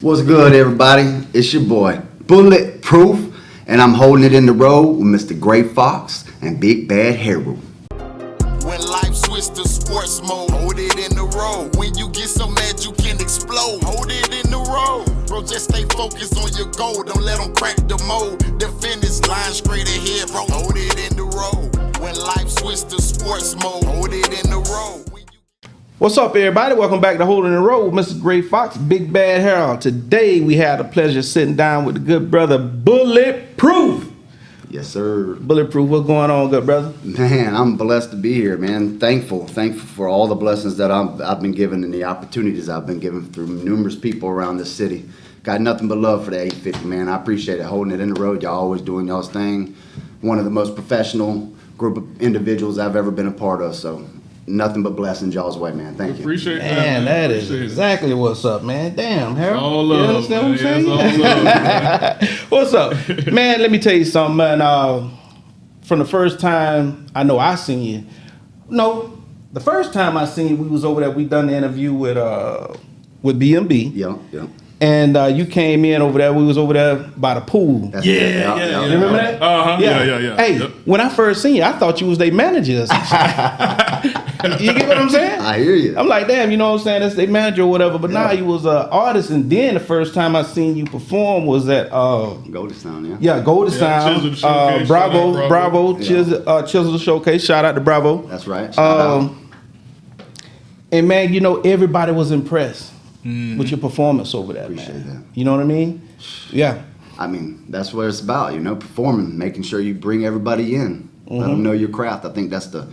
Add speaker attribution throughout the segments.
Speaker 1: What's good, everybody? It's your boy, Bulletproof, and I'm holding it in the road with Mr. Gray Fox and Big Bad Haru.
Speaker 2: When life switch to sports mode, hold it in the road. When you get so mad you can explode, hold it in the road. Bro, just stay focused on your goal. Don't let them crack the mold. The finish line straight ahead, bro. Hold it in the road. When life switch to sports mode, hold it in the road.
Speaker 3: What's up, everybody? Welcome back to Holding the Road with Mr. Gray Fox, Big Bad Harold. Today, we had the pleasure of sitting down with the good brother, Bulletproof.
Speaker 1: Yes, sir.
Speaker 3: Bulletproof, what's going on, good brother?
Speaker 1: Man, I'm blessed to be here, man. Thankful for all the blessings that I've been given and the opportunities I've been given through numerous people around this city. Got nothing but love for the 850, man. I appreciate it. Holding it in the road. Y'all always doing y'all's thing. One of the most professional group of individuals I've ever been a part of, so nothing but blessings y'all's way, man. Thank you.
Speaker 4: Appreciate that.
Speaker 3: Man, that is exactly what's up, man. Damn, Harold.
Speaker 4: All love.
Speaker 3: You understand what I'm saying?
Speaker 4: All love,
Speaker 3: What's up? Man, let me tell you something, man. From the first time I know I seen you, the first time I seen you, we was over there, we done the interview with BMB.
Speaker 1: Yeah.
Speaker 3: And you came in over there. We was over there by the pool.
Speaker 1: That's
Speaker 4: Yeah.
Speaker 3: You remember that?
Speaker 4: Yeah.
Speaker 3: Hey,
Speaker 4: Yep.
Speaker 3: when I first seen you, I thought you was their manager. You get what I'm saying?
Speaker 1: I hear you.
Speaker 3: I'm like, damn, you know what I'm saying? That's their manager or whatever. But now you was an artist. And then the first time I seen you perform was at
Speaker 1: Golden Sound, yeah.
Speaker 3: yeah, Golden Sound.
Speaker 4: Chisel the Showcase.
Speaker 3: Bravo.
Speaker 1: Yeah.
Speaker 3: Chisel the Showcase. Shout out to Bravo.
Speaker 1: That's right. Shout out.
Speaker 3: And man, everybody was impressed with your performance over there,
Speaker 1: Appreciate
Speaker 3: man.
Speaker 1: that.
Speaker 3: You know what I mean? Yeah.
Speaker 1: I mean, that's what it's about, performing, making sure you bring everybody in, let them know your craft. I think that's the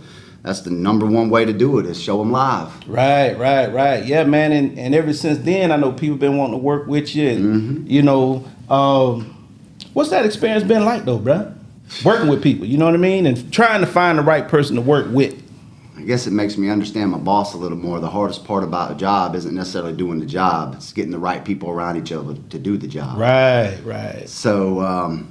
Speaker 1: number one way to do it, is show them live.
Speaker 3: Right. Yeah, man. And ever since then, I know people been wanting to work with you. And, what's that experience been like, though, bruh? Working with people, you know what I mean? And trying to find the right person to work with.
Speaker 1: I guess it makes me understand my boss a little more. The hardest part about a job isn't necessarily doing the job. It's getting the right people around each other to do the job.
Speaker 3: Right.
Speaker 1: So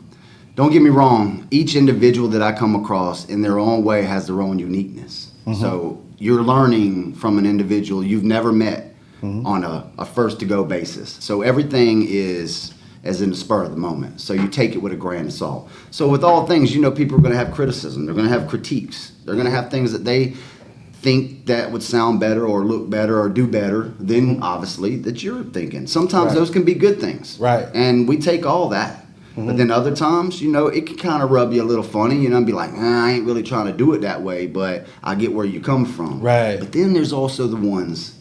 Speaker 1: don't get me wrong. Each individual that I come across in their own way has their own uniqueness. So you're learning from an individual you've never met on a first-to-go basis. So everything is as in the spur of the moment. So you take it with a grain of salt. So with all things, people are going to have criticism. They're going to have critiques. They're going to have things that they think that would sound better or look better or do better than obviously that you're thinking. Sometimes those can be good things.
Speaker 3: Right.
Speaker 1: And we take all that. But then other times, it can kind of rub you a little funny, and be like, I ain't really trying to do it that way, but I get where you come from.
Speaker 3: Right.
Speaker 1: But then there's also the ones,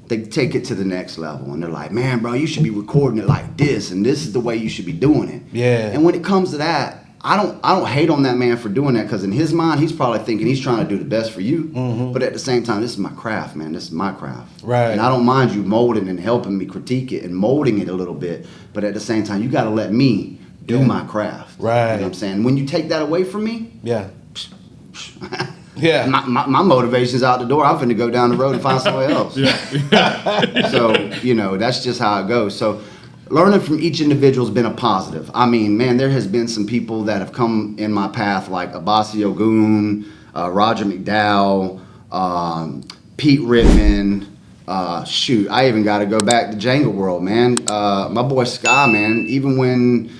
Speaker 1: they take it to the next level, and they're like, man, bro, you should be recording it like this, and this is the way you should be doing it.
Speaker 3: Yeah.
Speaker 1: And when it comes to that, I don't hate on that man for doing that, because in his mind, he's probably thinking he's trying to do the best for you. But at the same time, this is my craft, man. This is my craft.
Speaker 3: Right.
Speaker 1: And I don't mind you molding and helping me critique it and molding it a little bit. But at the same time, you got to let me do my craft.
Speaker 3: Right.
Speaker 1: You know what I'm saying? When you take that away from me,
Speaker 3: Yeah. Yeah.
Speaker 1: my motivation's out the door. I'm finna go down the road and find somewhere else. So, that's just how it goes. So learning from each individual has been a positive. I mean, man, there has been some people that have come in my path, like Abasi Ogun, Roger McDowell, Pete Rittman. I even got to go back to Jenga World, man. My boy Sky, man,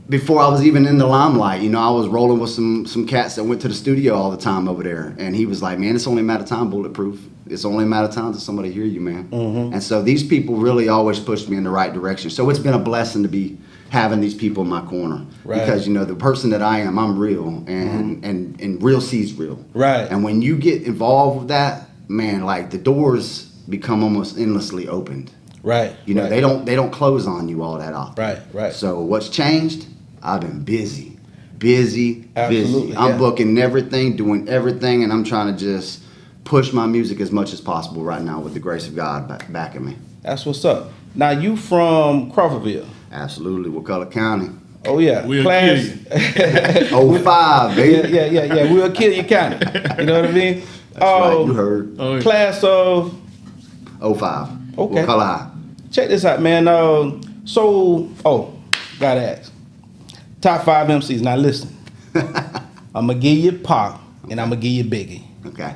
Speaker 1: before I was even in the limelight, I was rolling with some cats that went to the studio all the time over there. And he was like, man, it's only a matter of time, Bulletproof. It's only a matter of time until somebody hear you, man. And so these people really always pushed me in the right direction. So it's been a blessing to be having these people in my corner.
Speaker 3: Right.
Speaker 1: Because, the person that I am, I'm real. And real sees real.
Speaker 3: Right.
Speaker 1: And when you get involved with that, man, like the doors become almost endlessly opened.
Speaker 3: Right.
Speaker 1: They don't close on you all that often.
Speaker 3: Right.
Speaker 1: So what's changed? I've been busy.
Speaker 3: Absolutely,
Speaker 1: I'm
Speaker 3: yeah.
Speaker 1: booking everything, doing everything, and I'm trying to just push my music as much as possible right now with the grace of God backing me.
Speaker 3: That's what's up. Now, you from Crawfordville?
Speaker 1: Absolutely, Wakulla County.
Speaker 3: Oh, yeah.
Speaker 4: We'll
Speaker 3: Class.
Speaker 4: kill you.
Speaker 1: 05, baby.
Speaker 3: Yeah. We'll kill you, county. You know what I mean?
Speaker 1: That's right, you heard.
Speaker 4: Oh, yeah.
Speaker 3: Class of.
Speaker 1: 05.
Speaker 3: Okay.
Speaker 1: Wakulla High.
Speaker 3: Check this out, man. Gotta ask. Top 5 MCs. Now listen. I'm gonna give you Pac and I'm gonna give you Biggie.
Speaker 1: Okay.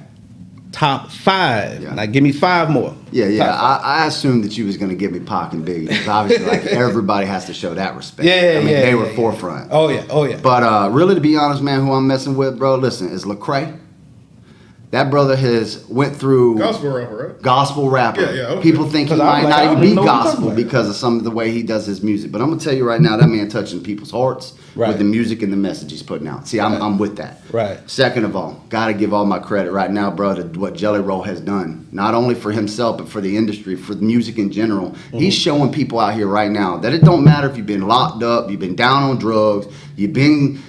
Speaker 3: Top top 5.
Speaker 1: Yeah.
Speaker 3: Now give me 5 more.
Speaker 1: Yeah.
Speaker 3: Top 5.
Speaker 1: I assumed that you was gonna give me Pac and Biggie because obviously, like everybody has to show that respect.
Speaker 3: Yeah,
Speaker 1: I mean,
Speaker 3: yeah,
Speaker 1: they
Speaker 3: yeah,
Speaker 1: were
Speaker 3: yeah.
Speaker 1: forefront.
Speaker 3: Oh yeah.
Speaker 1: But really, to be honest, man, who I'm messing with, bro, listen, is Lecrae. That brother has went through
Speaker 4: Gospel rapper, right?
Speaker 1: gospel rapper.
Speaker 4: Yeah, okay.
Speaker 1: People think he
Speaker 3: 'Cause I'm
Speaker 1: might
Speaker 3: like, I
Speaker 1: not
Speaker 3: don't
Speaker 1: even be
Speaker 3: know what you're talking
Speaker 1: gospel
Speaker 3: about.
Speaker 1: because of some of the way he does his music. But I'm gonna tell you right now, that man touching people's hearts
Speaker 3: Right.
Speaker 1: with the music and the message he's putting out. See, I'm with that.
Speaker 3: Right.
Speaker 1: Second of all, gotta give all my credit right now, bro, to what Jelly Roll has done. Not only for himself, but for the industry, for the music in general.
Speaker 3: Mm-hmm.
Speaker 1: He's showing people out here right now that it don't matter if you've been locked up, you've been down on drugs, you've been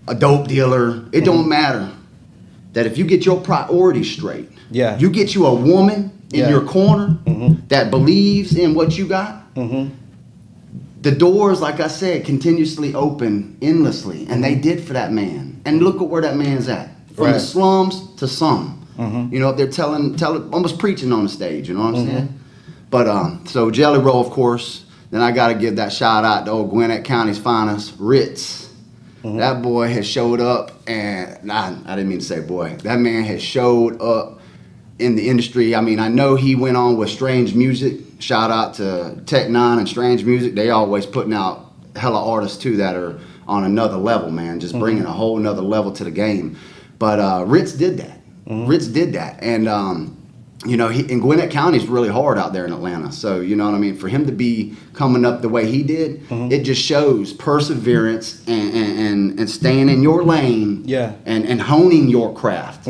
Speaker 1: a dope dealer. It don't matter. That if you get your priorities straight,
Speaker 3: Yeah.
Speaker 1: you get you a woman in
Speaker 3: Yeah.
Speaker 1: your corner that believes in what you got, the doors, like I said, continuously open endlessly. And they did for that man. And look at where that man's at. From the
Speaker 3: Right.
Speaker 1: slums to some. You know, they're telling, almost preaching on the stage, you know what I'm saying? But so Jelly Roll, of course. Then I gotta give that shout out to old Gwinnett County's finest, Ritz. That boy has showed up, and I didn't mean to say boy. That man has showed up in the industry. I mean, I know he went on with Strange Music. Shout out to Tech Nine and Strange Music. They always putting out hella artists too that are on another level, man. Just bringing a whole nother level to the game. But Ritz did that. Ritz did that, and you know, and Gwinnett County is really hard out there in Atlanta. So, you know what I mean? For him to be coming up the way he did, it just shows perseverance and staying in your lane
Speaker 3: Yeah.
Speaker 1: and honing your craft.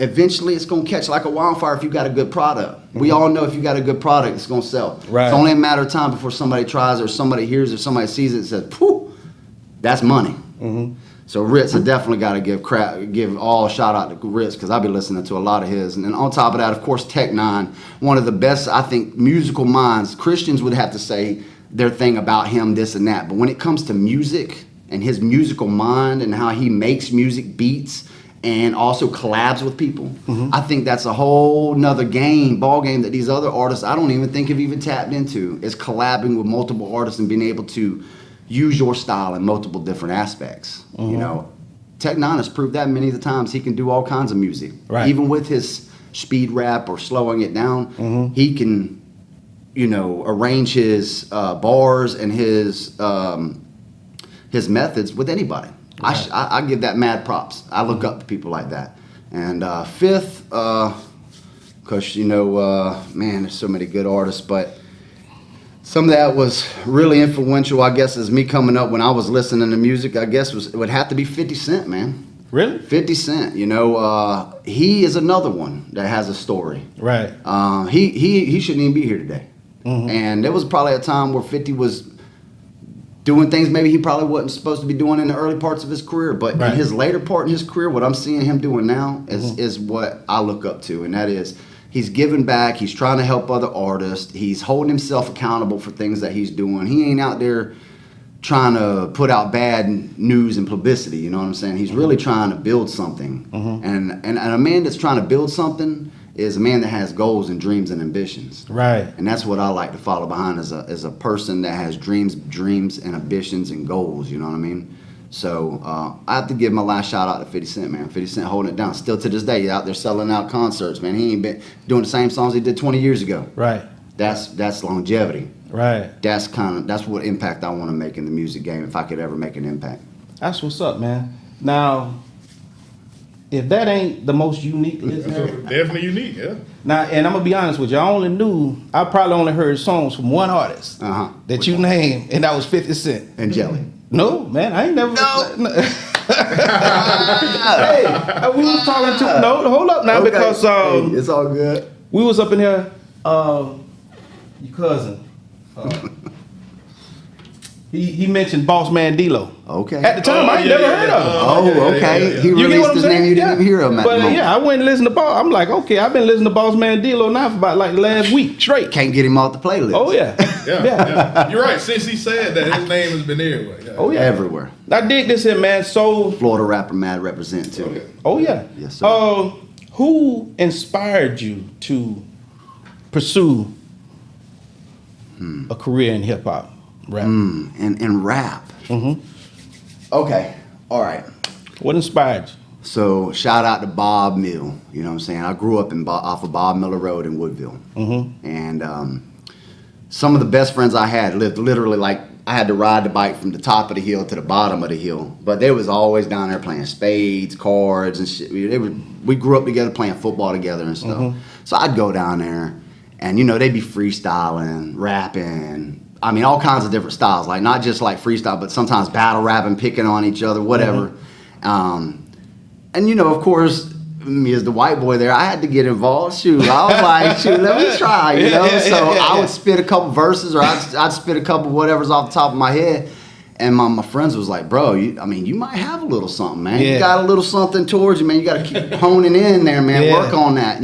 Speaker 1: Eventually, it's going to catch like a wildfire if you got a good product. We all know if you got a good product, it's going to sell.
Speaker 3: Right.
Speaker 1: It's only a matter of time before somebody tries or somebody hears or somebody sees it and says, "Phew, that's money." So Ritz, I definitely got to give all shout out to Ritz because I've been listening to a lot of his. And then on top of that, of course, Tech Nine, one of the best, I think, musical minds. Christians would have to say their thing about him, this and that. But when it comes to music and his musical mind and how he makes music beats and also collabs with people, I think that's a whole nother ball game that these other artists I don't even think have even tapped into, is collabing with multiple artists and being able to use your style in multiple different aspects. You know, Tech Nine has proved that many of the times he can do all kinds of music.
Speaker 3: Right.
Speaker 1: Even with his speed rap or slowing it down, he can, you know, arrange his bars and his methods with anybody.
Speaker 3: Right.
Speaker 1: I give that mad props. I look up to people like that. And fifth, because, you know, man, there's so many good artists, but some of that was really influential, I guess, as me coming up when I was listening to music, I guess it would have to be 50 Cent, man.
Speaker 3: Really?
Speaker 1: 50 Cent, you know, he is another one that has a story.
Speaker 3: Right.
Speaker 1: He shouldn't even be here today. And there was probably a time where 50 was doing things maybe he probably wasn't supposed to be doing in the early parts of his career. But
Speaker 3: Right.
Speaker 1: in his later part in his career, what I'm seeing him doing now is what I look up to. And that is, he's giving back. He's trying to help other artists. He's holding himself accountable for things that he's doing. He ain't out there trying to put out bad news and publicity. You know what I'm saying? He's really trying to build something. And a man that's trying to build something is a man that has goals and dreams and ambitions.
Speaker 3: Right.
Speaker 1: And that's what I like to follow behind as a person that has dreams and ambitions and goals. You know what I mean? So I have to give my last shout out to 50 Cent, man. 50 Cent holding it down. Still to this day, out there selling out concerts, man. He ain't been doing the same songs he did 20 years ago.
Speaker 3: Right.
Speaker 1: That's longevity.
Speaker 3: Right.
Speaker 1: That's what impact I want to make in the music game if I could ever make an impact.
Speaker 3: That's what's up, man. Now, if that ain't the most unique listener,
Speaker 4: Definitely unique, yeah.
Speaker 3: now, and I'm gonna be honest with you, I probably only heard songs from one artist that you named, and that was 50 Cent.
Speaker 1: And Jelly.
Speaker 3: No, man, I ain't never.
Speaker 1: No.
Speaker 3: Hey, we was talking to. No, hold up now,
Speaker 1: Okay.
Speaker 3: because
Speaker 1: Hey, it's all good.
Speaker 3: we was up in here. Your cousin. He mentioned Boss Man D-Lo.
Speaker 1: Okay.
Speaker 3: At the time, I ain't never heard of him.
Speaker 1: Oh, okay. He
Speaker 3: You get
Speaker 1: released
Speaker 3: what I'm
Speaker 1: his
Speaker 3: saying?
Speaker 1: name. You didn't even hear him at
Speaker 3: But
Speaker 1: the moment.
Speaker 3: yeah, I went and listened to Boss. I'm like, okay, I've been listening to Boss Man D-Lo now for about like the last week straight.
Speaker 1: Can't get him off the playlist.
Speaker 3: Oh yeah.
Speaker 4: Yeah. You're right. Since he said that, his name has been everywhere. Yeah.
Speaker 3: Oh yeah.
Speaker 1: Everywhere.
Speaker 3: I dig this here, man. So,
Speaker 1: Florida rapper Mad represent too.
Speaker 4: Okay.
Speaker 3: oh yeah.
Speaker 1: Yes, sir.
Speaker 3: Who inspired you to pursue a career in hip hop rap?
Speaker 1: And rap. Okay. All right.
Speaker 3: What inspired you?
Speaker 1: So shout out to Bob Mill. You know what I'm saying? I grew up off of Bob Miller Road in Woodville. And some of the best friends I had lived literally like I had to ride the bike from the top of the hill to the bottom of the hill. But they was always down there playing spades, cards, and shit. We grew up together playing football together and stuff. So I'd go down there, and they'd be freestyling, rapping. I mean, all kinds of different styles. Like not just like freestyle, but sometimes battle rapping, picking on each other, whatever. And of course, me as the white boy there, I had to get involved. Shoot, I was like, shoot, let me try, I would spit a couple verses, or I'd spit a couple whatever's off the top of my head. And my friends was like, bro, you might have a little something, man. You got a little something towards you, man. You got to keep honing in there, man. Work on that,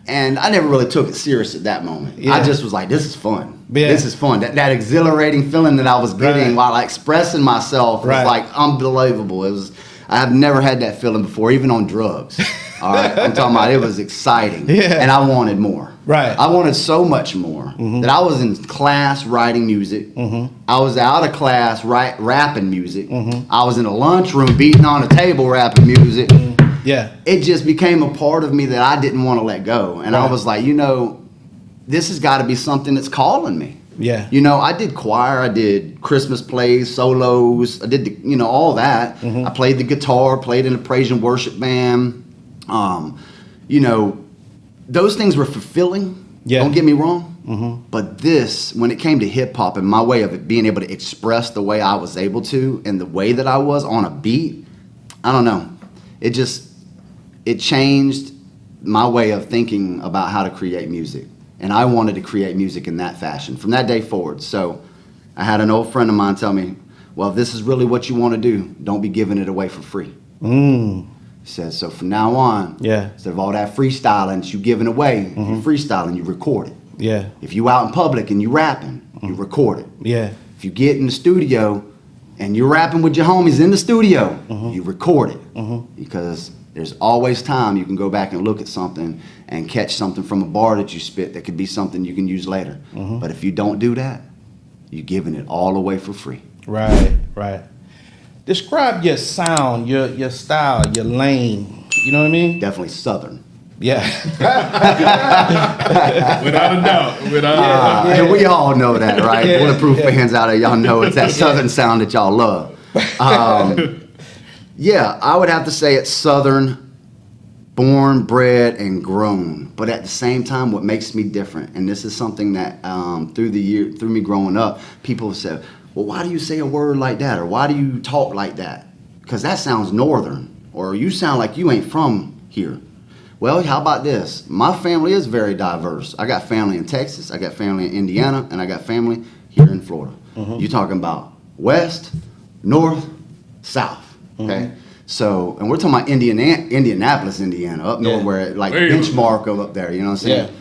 Speaker 1: And I never really took it serious at that moment. I just was like, this is fun. This is fun. That exhilarating feeling that I was getting while expressing myself was like unbelievable. I have never had that feeling before, even on drugs. All right, I'm talking about it was exciting, and I wanted more.
Speaker 3: Right,
Speaker 1: I wanted so much more that I was in class writing music. I was out of class rapping music. I was in a lunchroom beating on a table rapping music. It just became a part of me that I didn't want to let go, and I was like, this has got to be something that's calling me. I did choir, I did Christmas plays, solos, I did all that. I played the guitar, played in a praise and worship band. Those things were fulfilling. Don't get me wrong. But this, when it came to hip hop and my way of it being able to express the way I was able to and the way that I was on a beat, I don't know. It changed my way of thinking about how to create music. And I wanted to create music in that fashion from that day forward. So I had an old friend of mine tell me, well, if this is really what you want to do, don't be giving it away for free. He said, so from now on, instead of all that freestyling that you giving away, if you freestyling, you record it. If you out in public and you rapping, you record it. If you get in the studio and you're rapping with your homies in the studio, you record it. Because there's always time you can go back and look at something and catch something from a bar that you spit that could be something you can use later. But if you don't do that, you're giving it all away for free.
Speaker 3: Right. Describe your sound, your style, your lane. You know what I mean?
Speaker 1: Definitely Southern.
Speaker 4: Without a doubt.
Speaker 1: And we all know that, right? Bulletproof fans out there, y'all know it's that Southern sound that y'all love. I would have to say it's Southern, born, bred, and grown. But at the same time, what makes me different, and this is something that through me growing up, people have said, well, why do you say a word like that? Or why do you talk like that? Because that sounds Northern. Or you sound like you ain't from here. Well, how about this? My family is very diverse. I got family in Texas, I got family in Indiana, and I got family here in Florida. You're talking about West, North, South. Okay? So, and we're talking about Indianapolis, Indiana, up north where like benchmark of up there, you know what I'm saying?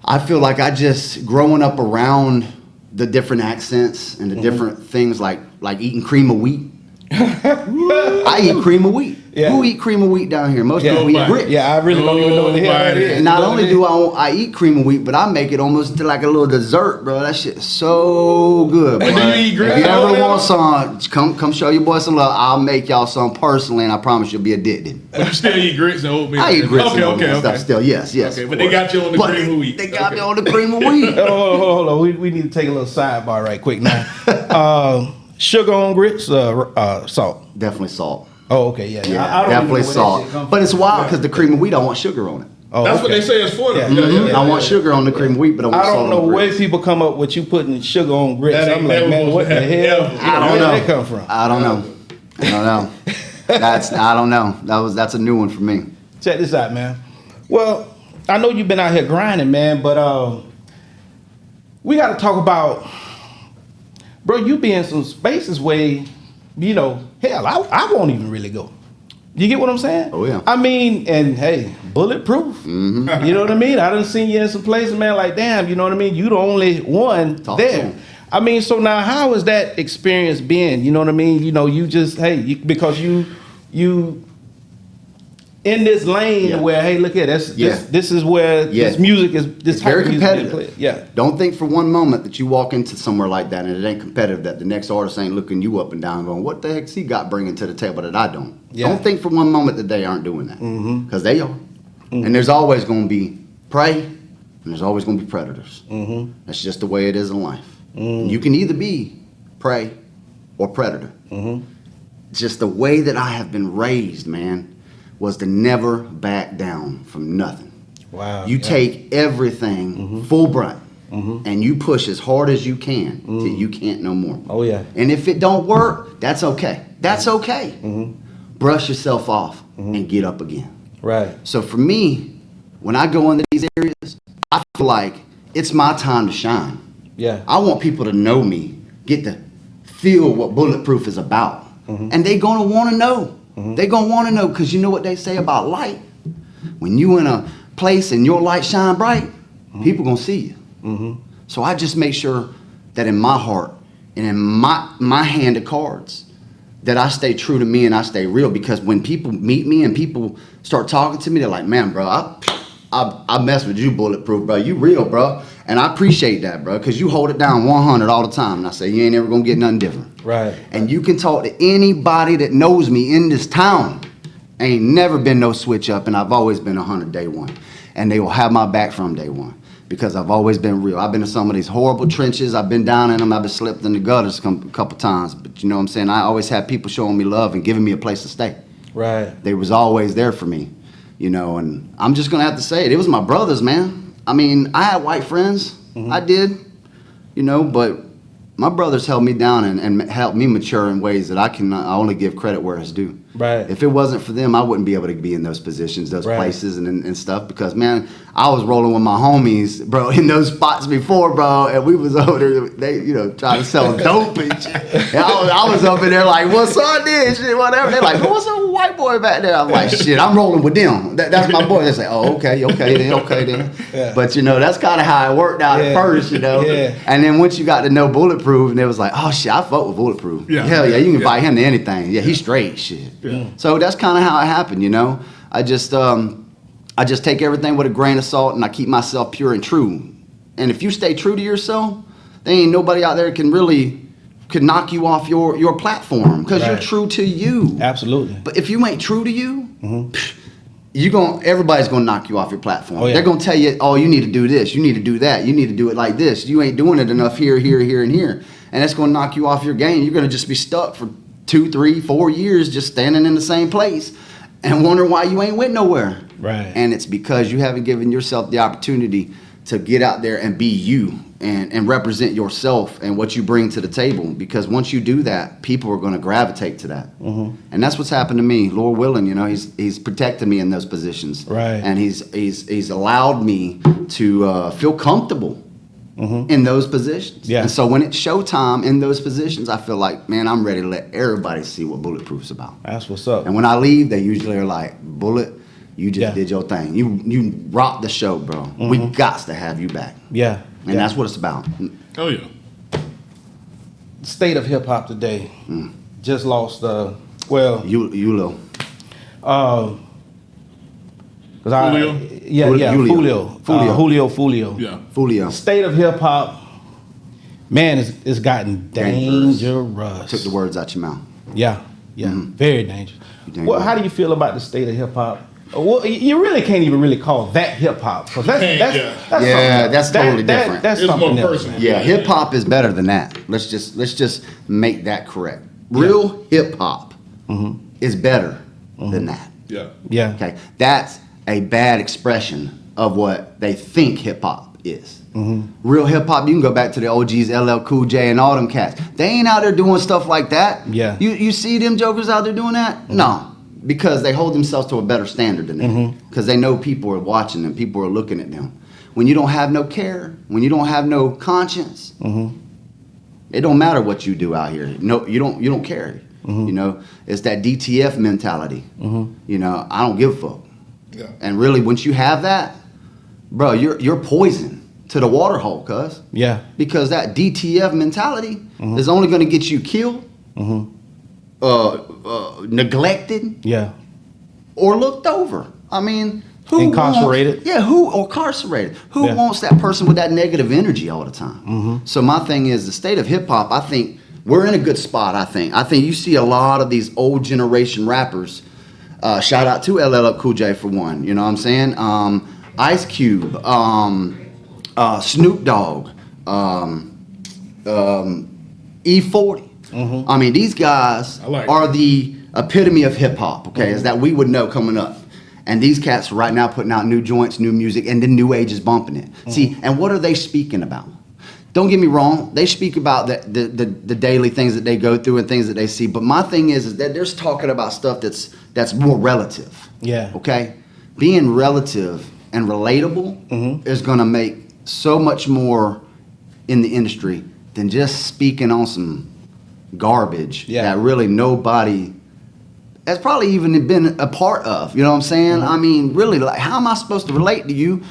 Speaker 1: I feel like I just, growing up around the different accents and the different things like eating cream of wheat. I eat cream of wheat. Who eat cream of wheat down here? Most people eat grits.
Speaker 3: I really don't even know what the hell that is.
Speaker 1: And not only do I eat cream of wheat, but I make it almost into like a little dessert, bro. That shit is so good, bro.
Speaker 4: Do you eat grits?
Speaker 1: If you ever want some, come show your boy some love. I'll make y'all some personally, and I promise you'll be addicted.
Speaker 4: But you still eat grits and oatmeal?
Speaker 1: I eat grits and oatmeal and stuff still, yes.
Speaker 4: Okay, but they got you on the cream of wheat.
Speaker 1: They got me on the cream of wheat.
Speaker 3: Hold on. We need to take a little sidebar right quick now. Sugar on grits, salt?
Speaker 1: Definitely salt.
Speaker 3: Oh, okay,
Speaker 1: I definitely salt. But it's wild because the cream of wheat, I want sugar on it.
Speaker 3: Oh,
Speaker 4: That's what they say it's for them.
Speaker 1: I want sugar on the cream of wheat, but I want salt on the grits.
Speaker 3: I don't know where people come up with you putting sugar on grits. I'm like, man, what the hell?
Speaker 1: I don't know.
Speaker 3: Where did that come from?
Speaker 1: I don't know. I don't know. That's a new one for me.
Speaker 3: Check this out, man. Well, I know you've been out here grinding, man, but we got to talk about, bro, you be in some spaces where, hell, I won't even really go. You get what I'm saying?
Speaker 1: Oh, yeah.
Speaker 3: I mean, and hey, bulletproof. You know what I mean? I done seen you in some places, man, like, damn, you know what I mean? You the only one there. I mean, so now how has that experience been? You know what I mean? You just, because you in this lane
Speaker 1: Yeah.
Speaker 3: where, hey, look here,
Speaker 1: Yeah.
Speaker 3: this is where
Speaker 1: Yeah.
Speaker 3: this music is. This
Speaker 1: It's
Speaker 3: type
Speaker 1: very
Speaker 3: of music is being
Speaker 1: competitive.
Speaker 3: played. Yeah.
Speaker 1: Don't think for one moment that you walk into somewhere like that and it ain't competitive, that the next artist ain't looking you up and down going, what the heck's he got bringing to the table that I don't?
Speaker 3: Yeah.
Speaker 1: Don't think for one moment that they aren't doing that. Because they are. And there's always going to be prey and there's always going to be predators. That's just the way it is in life. And you can either be prey or predator. Just the way that I have been raised, man, was to never back down from nothing.
Speaker 3: Wow.
Speaker 1: You take everything full brunt and you push as hard as you can till you can't no more.
Speaker 3: Oh, yeah.
Speaker 1: And if it don't work, that's okay. That's okay. Brush yourself off and get up again.
Speaker 3: Right.
Speaker 1: So for me, when I go into these areas, I feel like it's my time to shine.
Speaker 3: Yeah.
Speaker 1: I want people to know me, get to feel what Bulletproof is about. And they gonna wanna know. They gonna wanna know, because you know what they say about light? When you in a place and your light shine bright, people gonna see you. So I just make sure that in my heart and in my hand of cards, that I stay true to me and I stay real, because when people meet me and people start talking to me, they're like, man, bro, I mess with you, Bulletproof, bro. You real, bro. And I appreciate that, bro, because you hold it down 100 all the time. And I say, you ain't ever going to get nothing different.
Speaker 3: Right.
Speaker 1: And you can talk to anybody that knows me in this town. Ain't never been no switch up, and I've always been 100 day one. And they will have my back from day one, because I've always been real. I've been in some of these horrible trenches. I've been down in them. I've been slipped in the gutters a couple times. But you know what I'm saying? I always had people showing me love and giving me a place to stay.
Speaker 3: Right.
Speaker 1: They was always there for me, you know, and I'm just gonna have to say it. It was my brothers, man. I mean, I had white friends. I did, you know, but my brothers held me down and helped me mature in ways that I only give credit where it's due.
Speaker 3: Right.
Speaker 1: If it wasn't for them, I wouldn't be able to be in those positions, those
Speaker 3: Right.
Speaker 1: places and stuff, because, man, I was rolling with my homies, bro, in those spots before, bro, and we was over there, they, you know, trying to sell dope and shit. And I was up in there like, what's up, this shit, whatever. They're like, what's up, white boy back there? I'm like, shit, I'm rolling with them. That's my boy. They say, oh, okay then.
Speaker 3: Yeah.
Speaker 1: But, you know, that's kind of how it worked out at first, you know.
Speaker 3: Yeah.
Speaker 1: And then once you got to know Bulletproof, and it was like, oh, shit, I fuck with Bulletproof.
Speaker 4: Yeah.
Speaker 1: Hell yeah, you can
Speaker 4: Yeah.
Speaker 1: invite him to anything. Yeah, he's straight, shit.
Speaker 4: Yeah.
Speaker 1: So that's kind of how it happened, you know. I just take everything with a grain of salt, and I keep myself pure and true. And if you stay true to yourself, there ain't nobody out there could knock you off your platform, because you're
Speaker 3: Right.
Speaker 1: true to you.
Speaker 3: Absolutely.
Speaker 1: But if you ain't true to you, everybody's gonna knock you off your platform.
Speaker 3: Oh, yeah.
Speaker 1: They're gonna tell you, oh, you need to do this, you need to do that, you need to do it like this. You ain't doing it enough here, and here, and that's gonna knock you off your game. You're gonna just be stuck for 2, 3, 4 years just standing in the same place and wonder why you ain't went nowhere.
Speaker 3: Right.
Speaker 1: And it's because you haven't given yourself the opportunity to get out there and be you and represent yourself and what you bring to the table. Because once you do that, people are going to gravitate to that. And that's what's happened to me. Lord willing, you know, he's protected me in those positions.
Speaker 3: Right.
Speaker 1: And he's allowed me to feel comfortable in those positions.
Speaker 3: Yeah.
Speaker 1: And so when it's showtime in those positions, I feel like, man, I'm ready to let everybody see what Bulletproof's about.
Speaker 3: That's what's up.
Speaker 1: And when I leave, they usually are like, Bullet, you just
Speaker 3: Yeah.
Speaker 1: did your thing. You rocked the show, bro. We got to have you back.
Speaker 3: Yeah.
Speaker 1: And that's what it's about.
Speaker 4: Oh yeah.
Speaker 3: State of hip hop today. Just lost.
Speaker 1: You little.
Speaker 4: Julio?
Speaker 3: Julio.
Speaker 4: Yeah.
Speaker 1: Fulio.
Speaker 3: State of hip hop, man, it's gotten dangerous.
Speaker 1: Took the words out your mouth.
Speaker 3: Yeah, very dangerous.
Speaker 1: Dangerous.
Speaker 3: Well, how do you feel about the state of hip hop? Well, you really can't even really call that hip hop, because that's
Speaker 4: Yeah.
Speaker 3: something else.
Speaker 1: that's totally different.
Speaker 3: That's
Speaker 4: It's
Speaker 3: something
Speaker 4: more
Speaker 3: else,
Speaker 4: personal.
Speaker 3: man.
Speaker 1: Yeah, hip hop is better than that. Let's just make that correct. Real hip hop is better than that.
Speaker 4: Yeah.
Speaker 3: Yeah.
Speaker 1: Okay, that's a bad expression of what they think hip hop is. Real hip hop, you can go back to the OGs, LL Cool J and all them cats. They ain't out there doing stuff like that.
Speaker 3: Yeah.
Speaker 1: You see them jokers out there doing that? No, because they hold themselves to a better standard than that. Because they know people are watching them, people are looking at them. When you don't have no care, when you don't have no conscience, it don't matter what you do out here. No, you don't care. You know, it's that DTF mentality. You know, I don't give a fuck.
Speaker 4: Yeah.
Speaker 1: And really, once you have that, bro, you're poison to the water hole, cuz.
Speaker 3: Yeah.
Speaker 1: Because that DTF mentality is only going to get you killed, neglected,
Speaker 3: Yeah.
Speaker 1: or looked over. I mean, who
Speaker 3: Incarcerated.
Speaker 1: or incarcerated. Who
Speaker 3: Yeah.
Speaker 1: wants that person with that negative energy all the time? So my thing is, the state of hip hop, I think we're in a good spot. I think you see a lot of these old generation rappers. Shout out to LL Cool J for one. You know what I'm saying? Ice Cube, Snoop Dogg, E40. I mean, these guys
Speaker 4: like
Speaker 1: are
Speaker 4: it.
Speaker 1: the epitome of hip hop. Okay, is that we would know coming up. And these cats right now putting out new joints, new music, and the new age is bumping it. See, and what are they speaking about? Don't get me wrong, they speak about the daily things that they go through and things that they see. But my thing is that they're talking about stuff that's more relative.
Speaker 3: Yeah.
Speaker 1: Okay? Being relative and relatable is gonna make so much more in the industry than just speaking on some garbage that really nobody has probably even been a part of. You know what I'm saying? I mean, really, like, how am I supposed to relate to you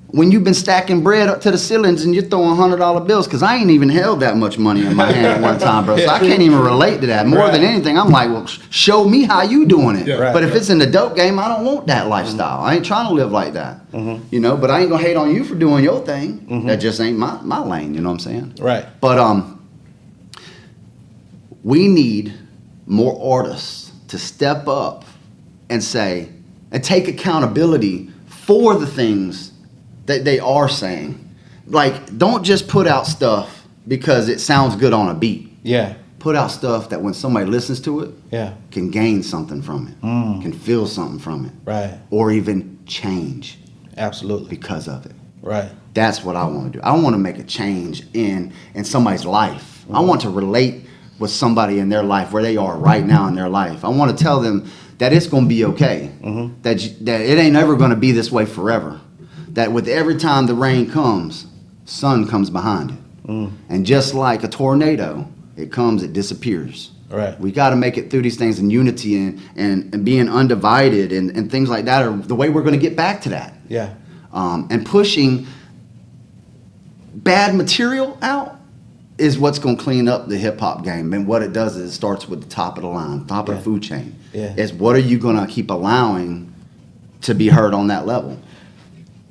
Speaker 1: when you've been stacking bread up to the ceilings and you're throwing $100 bills? Because I ain't even held that much money in my hand at one time, bro. So I can't even relate to that. More than anything, I'm like, well, show me how you doing it.
Speaker 4: Yeah. Right.
Speaker 1: But if it's in the dope game, I don't want that lifestyle. I ain't trying to live like that. You know, but I ain't gonna hate on you for doing your thing. That just ain't my lane. You know what I'm saying?
Speaker 3: Right.
Speaker 1: But we need more artists to step up and say and take accountability for the things that they are saying. Like, don't just put out stuff because it sounds good on a beat.
Speaker 3: Yeah.
Speaker 1: Put out stuff that when somebody listens to it, can gain something from it, can feel something from it,
Speaker 3: Right.
Speaker 1: or even change
Speaker 3: Absolutely.
Speaker 1: because of it.
Speaker 3: Right.
Speaker 1: That's what I want to do. I want to make a change in somebody's life. I want to relate with somebody in their life where they are right now in their life. I want to tell them that it's going to be okay. That it ain't ever going to be this way forever. That with every time the rain comes, sun comes behind it. And just like a tornado, it comes, it disappears.
Speaker 3: Right.
Speaker 1: We got to make it through these things in unity and being undivided and things like that are the way we're going to get back to that.
Speaker 3: Yeah.
Speaker 1: And pushing bad material out is what's going to clean up the hip hop game. And what it does is it starts with the top of the line, top of the food chain.
Speaker 3: Yeah.
Speaker 1: It's what are you going to keep allowing to be heard on that level?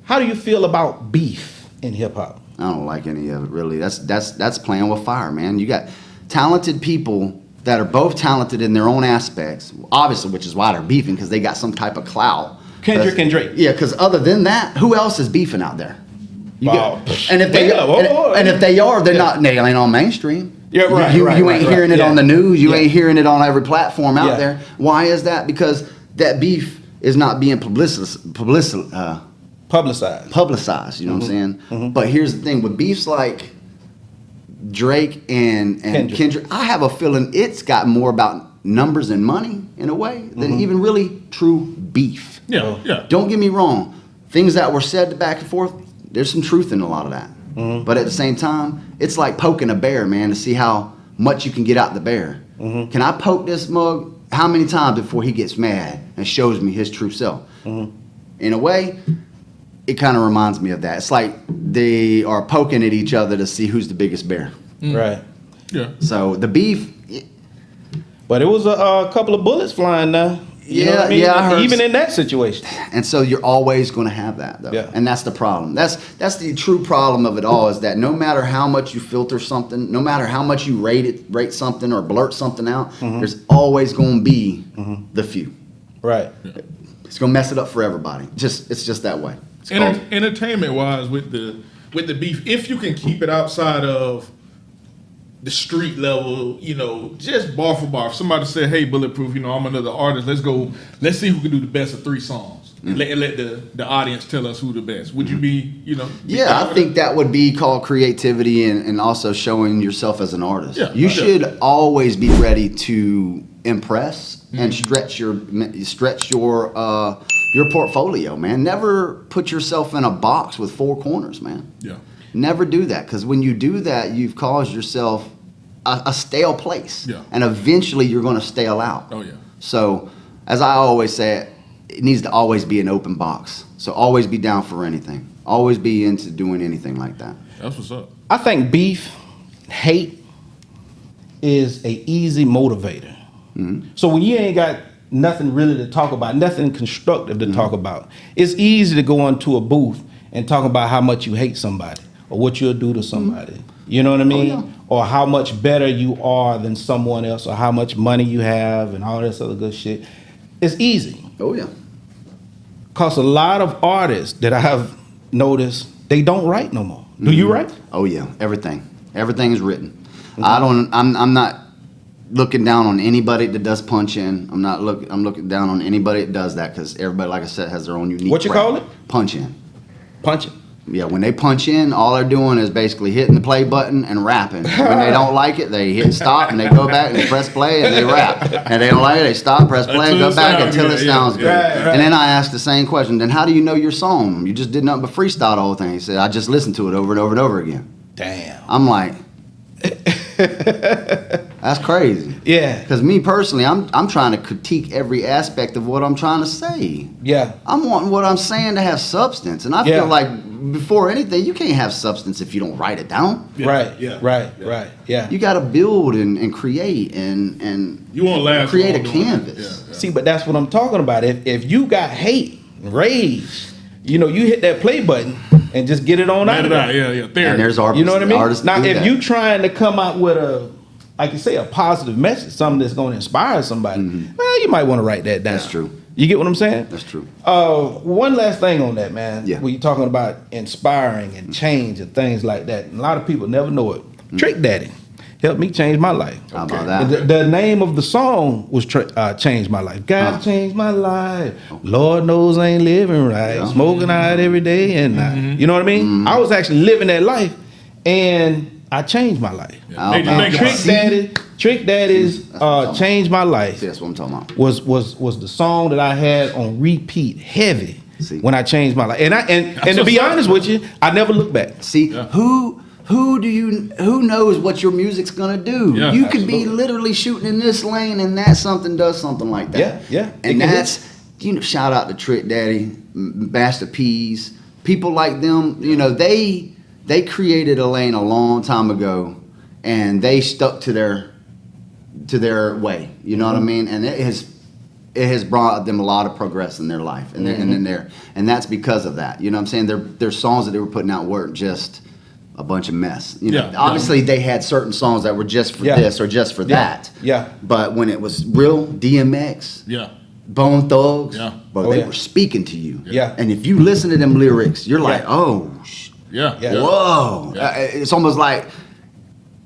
Speaker 3: How do you feel about beef in hip hop?
Speaker 1: I don't like any of it, really. That's playing with fire, man. You got talented people that are both talented in their own aspects, obviously, which is why they're beefing, because they got some type of clout.
Speaker 3: Kendrick and Drake.
Speaker 1: Yeah, because other than that, who else is beefing out there?
Speaker 3: Wow.
Speaker 1: And if they are, they're not nailing on mainstream.
Speaker 3: Yeah, right.
Speaker 1: You ain't hearing it on the news. You
Speaker 3: Yeah.
Speaker 1: ain't hearing it on every platform out
Speaker 3: Yeah.
Speaker 1: there. Why is that? Because that beef is not being publicized.
Speaker 3: Publicized.
Speaker 1: You know what I'm saying? But here's the thing: with beefs like Drake and Kendrick, I have a feeling it's got more about numbers and money in a way than even really true beef.
Speaker 4: Yeah, yeah.
Speaker 1: Don't get me wrong. Things that were said back and forth, there's some truth in a lot of that. But at the same time, it's like poking a bear, man, to see how much you can get out the bear. Can I poke this mug how many times before he gets mad and shows me his true self? In a way, it kind of reminds me of that. It's like they are poking at each other to see who's the biggest bear.
Speaker 3: Right.
Speaker 4: Yeah.
Speaker 1: So the beef,
Speaker 3: But it was a couple of bullets flying now. You know what I mean?
Speaker 1: I heard.
Speaker 3: Even in that situation.
Speaker 1: And so you're always going to have that, though.
Speaker 3: Yeah.
Speaker 1: And that's the problem. That's the true problem of it all, is that no matter how much you filter something, no matter how much you rate something or blurt something out, there's always going to be the few.
Speaker 3: Right.
Speaker 1: It's going to mess it up for everybody. It's just that way. It's called-
Speaker 4: Entertainment wise, with the beef, if you can keep it outside of the street level, just bar for bar. If somebody said, "Hey, Bulletproof, I'm another artist. Let's see who can do the best of 3 songs, and let the audience tell us who the best." Would you be,
Speaker 1: Yeah, I think that would be called creativity and also showing yourself as an artist.
Speaker 4: Yeah,
Speaker 1: You
Speaker 4: yeah.
Speaker 1: should always be ready to impress and stretch your portfolio, man. Never put yourself in a box with 4 corners, man.
Speaker 4: Yeah.
Speaker 1: Never do that, because when you do that, you've caused yourself a stale place.
Speaker 4: Yeah.
Speaker 1: And eventually you're going to stale out.
Speaker 4: Oh yeah.
Speaker 1: So, as I always say, it needs to always be an open box. So always be down for anything. Always be into doing anything like that.
Speaker 4: That's what's up.
Speaker 3: I think beef, hate, is a easy motivator. So when you ain't got nothing really to talk about, nothing constructive to talk about. It's easy to go into a booth and talk about how much you hate somebody or what you'll do to somebody. You know what I mean?
Speaker 1: yeah.
Speaker 3: Or how much better you are than someone else, or how much money you have, and all this other good shit. It's easy.
Speaker 1: Oh yeah.
Speaker 3: Cause a lot of artists that I have noticed, they don't write no more. Do you write?
Speaker 1: Oh yeah, everything is written. I'm not looking down on anybody that does punch in. I'm looking down on anybody that does that, because everybody, like I said, has their own unique.
Speaker 3: What you
Speaker 1: rap.
Speaker 3: call it?
Speaker 1: Punch in.
Speaker 3: Punch it.
Speaker 1: Yeah, when they punch in, all they're doing is basically hitting the play button and rapping. When they don't like it, they hit stop and they go back and they press play and they rap. And they don't like it, they stop, press play, and
Speaker 4: Until
Speaker 1: go
Speaker 4: it
Speaker 1: back
Speaker 4: sounds
Speaker 1: until it
Speaker 4: good,
Speaker 1: sounds
Speaker 4: yeah.
Speaker 1: good.
Speaker 3: Right.
Speaker 1: And then I asked the same question, then how do you know your song? You just did nothing but freestyle the whole thing. He said, I just listened to it over and over and over again.
Speaker 3: Damn.
Speaker 1: I'm like, that's crazy.
Speaker 3: Yeah.
Speaker 1: Because me personally, I'm trying to critique every aspect of what I'm trying to say.
Speaker 3: Yeah.
Speaker 1: I'm wanting what I'm saying to have substance. And I
Speaker 3: Yeah.
Speaker 1: feel like before anything, you can't have substance if you don't write it down.
Speaker 4: Yeah,
Speaker 3: Right.
Speaker 4: yeah,
Speaker 3: Right.
Speaker 4: yeah.
Speaker 3: Right. Yeah.
Speaker 1: You got to build and create and
Speaker 4: You won't last
Speaker 1: create a
Speaker 4: long doing it.
Speaker 1: canvas.
Speaker 4: Yeah.
Speaker 3: See, but that's what I'm talking about. If you got hate, rage, you hit that play button and just get it on
Speaker 4: Let
Speaker 3: out.
Speaker 4: it out, yeah.
Speaker 1: And
Speaker 4: Therapy.
Speaker 1: there's artists.
Speaker 3: You know what I mean?
Speaker 1: Artists
Speaker 3: Now,
Speaker 1: do
Speaker 3: if
Speaker 1: that.
Speaker 3: you trying to come out with like you say, a positive message, something that's going to inspire somebody, well, you might want to write that down.
Speaker 1: That's true.
Speaker 3: You get what I'm saying?
Speaker 1: That's true.
Speaker 3: One last thing on that, man.
Speaker 1: Yeah.
Speaker 3: When you're talking about inspiring and change and things like that, and a lot of people never know it. Trick Daddy helped me change my life.
Speaker 1: How about
Speaker 3: And
Speaker 1: that?
Speaker 3: the name of the song was Change My Life. God changed my life. Lord knows I ain't living right. Smoking out every day and night. You know what I mean? I was actually living that life, and I changed my life.
Speaker 1: How
Speaker 4: Made you
Speaker 1: about
Speaker 4: think
Speaker 1: that?
Speaker 4: about
Speaker 3: Trick Daddy's Change My Life
Speaker 1: See, that's what I'm talking about.
Speaker 3: was the song that I had on repeat heavy
Speaker 1: See.
Speaker 3: when I changed my life. And to
Speaker 4: what's
Speaker 3: be
Speaker 4: up.
Speaker 3: honest with you, I never looked back.
Speaker 1: See, who knows what your music's gonna do?
Speaker 4: Yeah,
Speaker 1: You could be
Speaker 3: absolutely.
Speaker 1: literally shooting in this lane and that something does something like that.
Speaker 3: Yeah, yeah. It
Speaker 1: And
Speaker 3: can
Speaker 1: that's shout out to Trick Daddy, Master P's, people like them. They created a lane a long time ago, and they stuck to their way. You know what I mean? And it has brought them a lot of progress in their life, and that's because of that. You know what I'm saying? Their songs that they were putting out weren't just a bunch of mess.
Speaker 4: Yeah.
Speaker 1: Obviously they had certain songs that were just for
Speaker 3: Yeah.
Speaker 1: this or just for that.
Speaker 3: Yeah.
Speaker 1: But when it was real DMX,
Speaker 4: Yeah.
Speaker 1: Bone Thugs,
Speaker 4: Yeah.
Speaker 1: bro,
Speaker 3: Oh,
Speaker 1: they
Speaker 3: yeah.
Speaker 1: were speaking to you.
Speaker 3: Yeah.
Speaker 1: And if you listen to them lyrics, you're like,
Speaker 3: Yeah.
Speaker 1: oh,
Speaker 4: Yeah.
Speaker 3: Yeah.
Speaker 1: whoa.
Speaker 4: Yeah.
Speaker 1: It's almost like,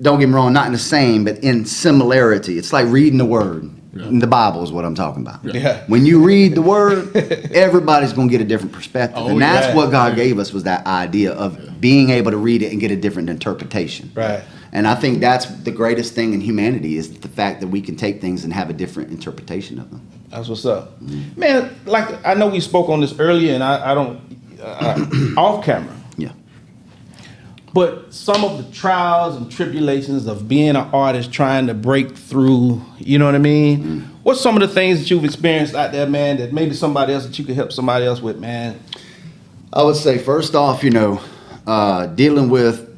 Speaker 1: don't get me wrong, not in the same, but in similarity. It's like reading the word.
Speaker 4: Yeah.
Speaker 1: The Bible is what I'm talking about.
Speaker 3: Yeah.
Speaker 1: When you read the word, everybody's going to get a different perspective.
Speaker 4: Oh,
Speaker 1: and that's
Speaker 3: yeah.
Speaker 1: what God gave us, was that idea of being able to read it and get a different interpretation.
Speaker 3: Right.
Speaker 1: And I think that's the greatest thing in humanity, is the fact that we can take things and have a different interpretation of them.
Speaker 3: That's what's up. Man, like I know we spoke on this earlier, and I don't off camera.
Speaker 1: Yeah.
Speaker 3: But some of the trials and tribulations of being an artist, trying to break through, you know what I mean? What's some of the things that you've experienced out there, man, that maybe somebody else, that you could help somebody else with, man?
Speaker 1: I would say, first off, dealing with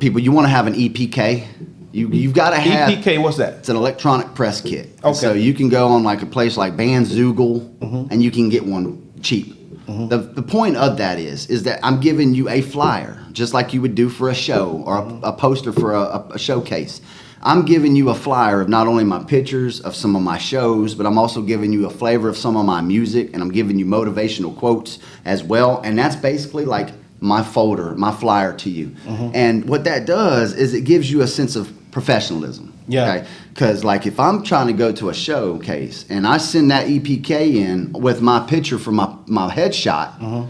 Speaker 1: people, you want to have an EPK. You've got to have.
Speaker 3: EPK, what's that?
Speaker 1: It's an electronic press kit.
Speaker 3: Okay.
Speaker 1: So you can go on like a place like Bandzoogle, and you can get one cheap. The point of that is that I'm giving you a flyer, just like you would do for a show or a poster for a showcase. I'm giving you a flyer of not only my pictures of some of my shows, but I'm also giving you a flavor of some of my music, and I'm giving you motivational quotes as well. And that's basically like my folder, my flyer to you. And what that does is it gives you a sense of professionalism.
Speaker 3: Yeah.
Speaker 1: Okay? Because like if I'm trying to go to a showcase and I send that EPK in with my picture for my headshot,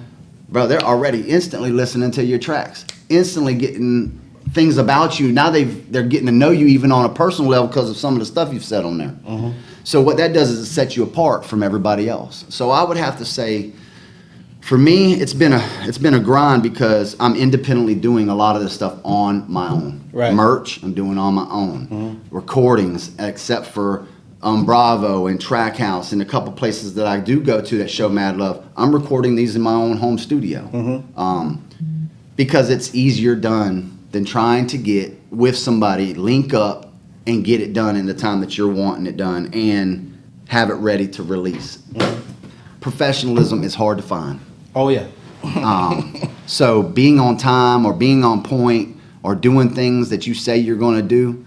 Speaker 1: bro, they're already instantly listening to your tracks, instantly getting things about you. Now they're getting to know you even on a personal level because of some of the stuff you've said on there. So what that does is it sets you apart from everybody else. So I would have to say, for me, it's been a grind because I'm independently doing a lot of this stuff on my own.
Speaker 3: Right.
Speaker 1: Merch, I'm doing on my own. Recordings, except for Bravo and Track House and a couple places that I do go to that show mad love, I'm recording these in my own home studio. Because it's easier done than trying to get with somebody, link up, and get it done in the time that you're wanting it done, and have it ready to release. Professionalism is hard to find.
Speaker 3: Oh yeah.
Speaker 1: So being on time or being on point or doing things that you say you're going to do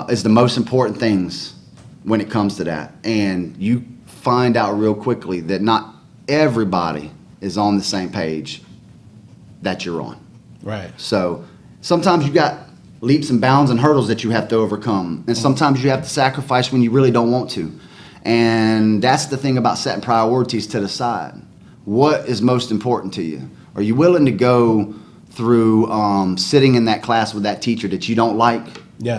Speaker 1: is the most important things when it comes to that. And you find out real quickly that not everybody is on the same page that you're on.
Speaker 3: Right.
Speaker 1: So sometimes you got leaps and bounds and hurdles that you have to overcome. And sometimes you have to sacrifice when you really don't want to. And that's the thing about setting priorities to the side. What is most important to you? Are you willing to go through sitting in that class with that teacher that you don't like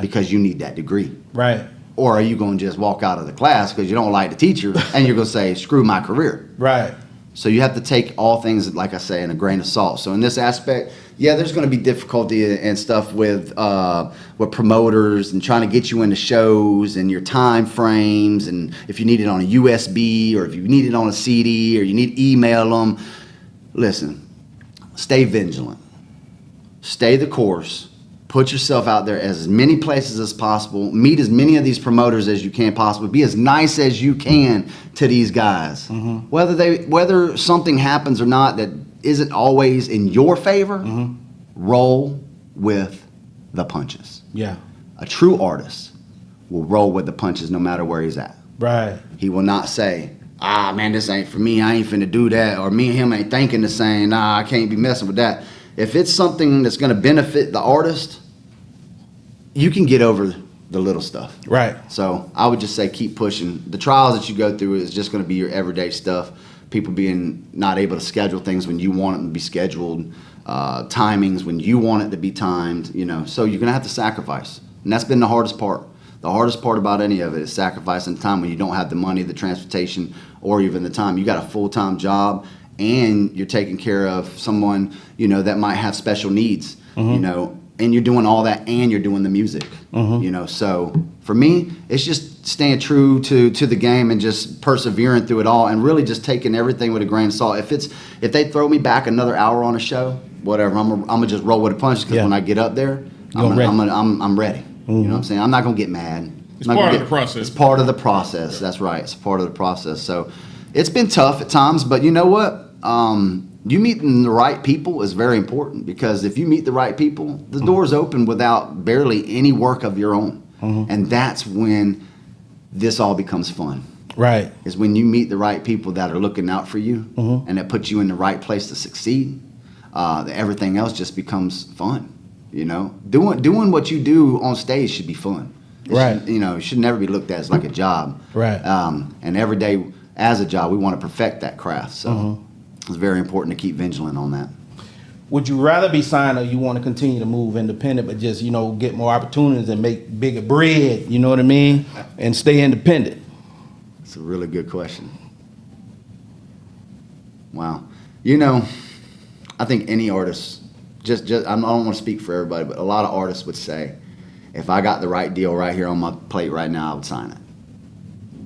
Speaker 1: because you need that degree?
Speaker 3: Right.
Speaker 1: Or are you going to just walk out of the class because you don't like the teacher and you're going to say, screw my career?
Speaker 3: Right.
Speaker 1: So you have to take all things, like I say, in a grain of salt. So in this aspect, yeah, there's going to be difficulty and stuff with promoters and trying to get you into shows and your time frames, and if you need it on a USB or if you need it on a CD or you need to email them. Listen, stay vigilant, stay the course, put yourself out there as many places as possible, meet as many of these promoters as you can possibly, be as nice as you can to these guys. Whether something happens or not that isn't always in your favor, roll with the punches.
Speaker 3: Yeah.
Speaker 1: A true artist will roll with the punches no matter where he's at.
Speaker 3: Right.
Speaker 1: He will not say, man, this ain't for me, I ain't finna do that, or me and him ain't thinking the same, I can't be messing with that. If it's something that's gonna benefit the artist, you can get over the little stuff.
Speaker 3: Right.
Speaker 1: So I would just say keep pushing. The trials that you go through is just going to be your everyday stuff. People being not able to schedule things when you want them to be scheduled, timings when you want it to be timed, So you're going to have to sacrifice. And that's been the hardest part. The hardest part about any of it is sacrificing time when you don't have the money, the transportation, or even the time. You got a full-time job and you're taking care of someone, that might have special needs, and you're doing all that and you're doing the music, So for me, it's just staying true to the game and just persevering through it all and really just taking everything with a grain of salt. If they throw me back another hour on a show, whatever, I'm gonna just roll with the punches because when I get up there, I'm ready. You know what I'm saying? I'm not gonna get mad.
Speaker 4: It's part of the process.
Speaker 1: It's part of the process. That's right. It's part of the process. So it's been tough at times, but you know what? You meeting the right people is very important, because if you meet the right people, the door's open without barely any work of your own. And that's when this all becomes fun.
Speaker 3: Right.
Speaker 1: Is when you meet the right people that are looking out for you and that put you in the right place to succeed. Everything else just becomes fun. Doing what you do on stage should be fun. It should never be looked at as like a job.
Speaker 3: Right.
Speaker 1: And every day as a job, we want to perfect that craft. So it's very important to keep vigilant on that.
Speaker 3: Would you rather be signed, or you want to continue to move independent but just, get more opportunities and make bigger bread, you know what I mean, and stay independent?
Speaker 1: It's a really good question. Wow. I think any artist, just I don't want to speak for everybody, but a lot of artists would say, if I got the right deal right here on my plate right now, I would sign it.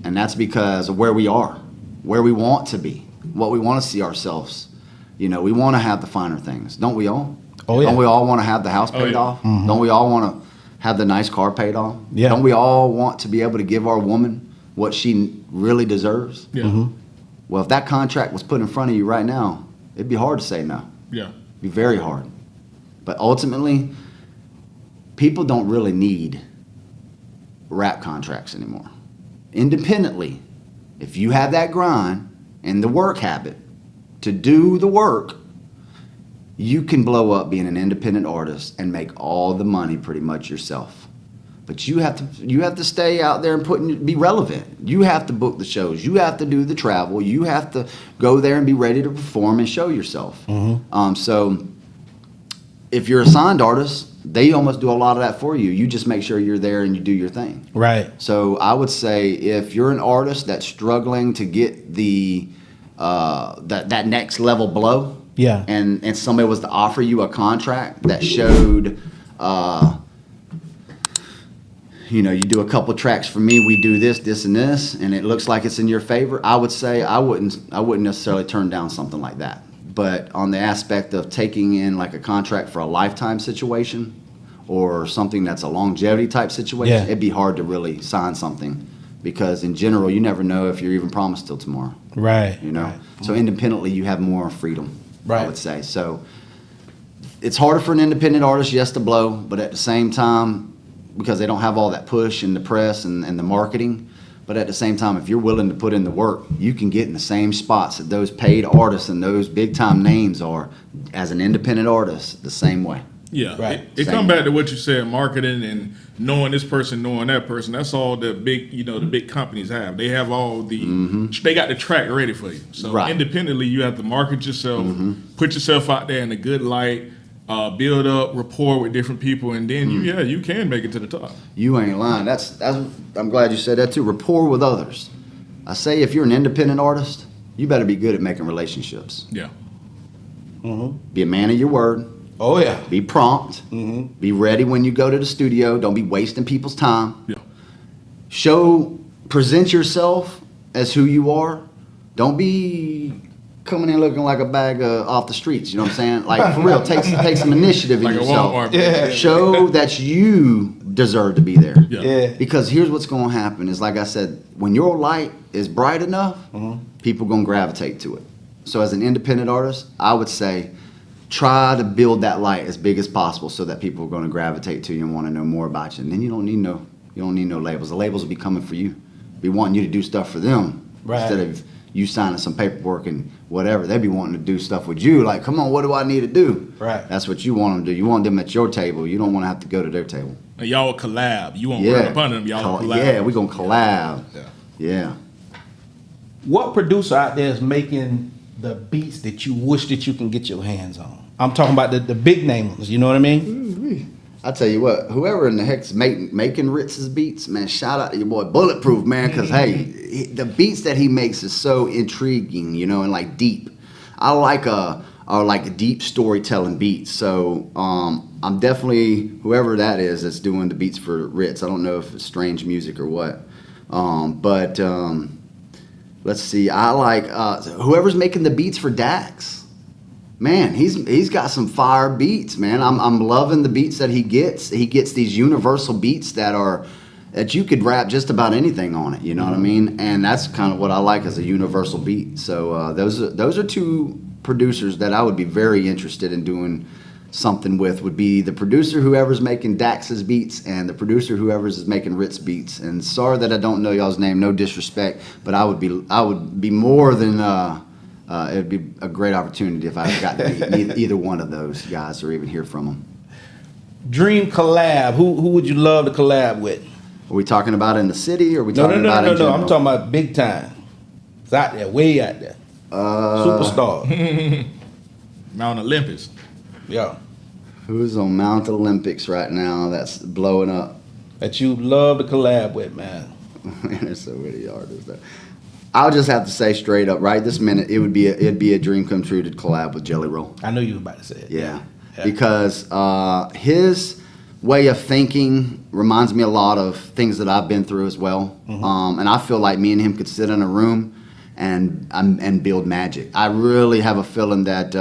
Speaker 1: And that's because of where we are, where we want to be, what we want to see ourselves. We want to have the finer things, don't we all?
Speaker 3: Oh, yeah.
Speaker 1: Don't we all want to have the house paid off? Don't we all want to have the nice car paid off?
Speaker 3: Yeah.
Speaker 1: Don't we all want to be able to give our woman what she really deserves?
Speaker 4: Yeah.
Speaker 1: Well, if that contract was put in front of you right now, it'd be hard to say no.
Speaker 4: Yeah.
Speaker 1: It'd be very hard. But ultimately, people don't really need rap contracts anymore. Independently, if you have that grind and the work habit to do the work, you can blow up being an independent artist and make all the money pretty much yourself. But you have to stay out there and be relevant. You have to book the shows. You have to do the travel. You have to go there and be ready to perform and show yourself. So if you're a signed artist, they almost do a lot of that for you. You just make sure you're there and you do your thing.
Speaker 3: Right.
Speaker 1: So I would say if you're an artist that's struggling to get the that next level blow,
Speaker 3: yeah,
Speaker 1: and somebody was to offer you a contract that showed, you do a couple tracks for me, we do this, and this, and it looks like it's in your favor, I would say I wouldn't necessarily turn down something like that. But on the aspect of taking in like a contract for a lifetime situation or something that's a longevity type situation, it'd be hard to really sign something because in general, you never know if you're even promised till tomorrow.
Speaker 3: Right.
Speaker 1: You know,
Speaker 3: Right.
Speaker 1: so independently, you have more freedom.
Speaker 3: Right.
Speaker 1: I would say so. It's harder for an independent artist, yes, to blow, but at the same time, because they don't have all that push in the press and the marketing. But at the same time, if you're willing to put in the work, you can get in the same spots that those paid artists and those big time names are as an independent artist the same way.
Speaker 4: Yeah,
Speaker 3: Right.
Speaker 4: It
Speaker 1: Same
Speaker 4: come
Speaker 1: way.
Speaker 4: back to what you said, marketing and knowing this person, knowing that person. That's all the big, the big companies have. They have all the, they got the track ready for you. So
Speaker 1: Right.
Speaker 4: independently, you have to market yourself, put yourself out there in a good light, build up rapport with different people, and then you can make it to the top.
Speaker 1: You ain't lying. That's. I'm glad you said that too. Rapport with others. I say if you're an independent artist, you better be good at making relationships.
Speaker 4: Yeah.
Speaker 1: Be a man of your word.
Speaker 3: Oh yeah.
Speaker 1: Be prompt. Be ready when you go to the studio. Don't be wasting people's time.
Speaker 4: Yeah.
Speaker 1: Present yourself as who you are. Don't be coming in looking like a bag off the streets. You know what I'm saying? Like for real, take some initiative
Speaker 4: Like
Speaker 1: in
Speaker 4: a
Speaker 1: yourself.
Speaker 4: Walmart.
Speaker 3: Yeah.
Speaker 1: Show that you deserve to be there.
Speaker 4: Yeah.
Speaker 3: Yeah.
Speaker 1: Because here's what's going to happen is, like I said, when your light is bright enough, people going to gravitate to it. So as an independent artist, I would say try to build that light as big as possible so that people are going to gravitate to you and want to know more about you. And then you don't need no labels. The labels will be coming for you. Be wanting you to do stuff for them
Speaker 3: Right.
Speaker 1: instead of you signing some paperwork and whatever. They'd be wanting to do stuff with you. Like, come on, what do I need to do?
Speaker 3: Right.
Speaker 1: That's what you want them to do. You want them at your table. You don't want to have to go to their table.
Speaker 4: And y'all collab. You won't work upon them. Y'all collab.
Speaker 1: Yeah, we're going to collab. Yeah.
Speaker 3: What producer out there is making the beats that you wish that you can get your hands on? I'm talking about the big name ones. You know what I mean?
Speaker 1: I tell you what, whoever in the heck's making Ritz's beats, man, shout out to your boy Bulletproof, man, because hey, the beats that he makes is so intriguing, and like deep. I like like deep storytelling beats. So I'm definitely whoever that is that's doing the beats for Ritz. I don't know if it's Strange Music or what, but let's see. I like whoever's making the beats for Dax. Man, he's got some fire beats, man. I'm loving the beats that he gets. He gets these universal beats that you could rap just about anything on it. You know what I mean? And that's kind of what I like as a universal beat. So those are two producers that I would be very interested in doing something with. Would be the producer whoever's making Dax's beats and the producer whoever's is making Ritz beats. And sorry that I don't know y'all's name. No disrespect, but I would be more than. It'd be a great opportunity if I got to meet either one of those guys or even hear from them.
Speaker 3: Dream collab. Who would you love to collab with?
Speaker 1: Are we talking about in the city or are we
Speaker 3: No.
Speaker 1: talking about in general?
Speaker 3: I'm talking about big time. It's out there, way out there. Superstar.
Speaker 4: Mount Olympus.
Speaker 3: Yeah.
Speaker 1: Who's on Mount Olympics right now that's blowing up?
Speaker 3: That you love to collab with, man.
Speaker 1: Man, there's so many artists there. I'll just have to say straight up, right this minute, it'd be a dream come true to collab with Jelly Roll.
Speaker 3: I know you were about to say it.
Speaker 1: Yeah. Because his way of thinking reminds me a lot of things that I've been through as well. And I feel like me and him could sit in a room and build magic. I really have a feeling that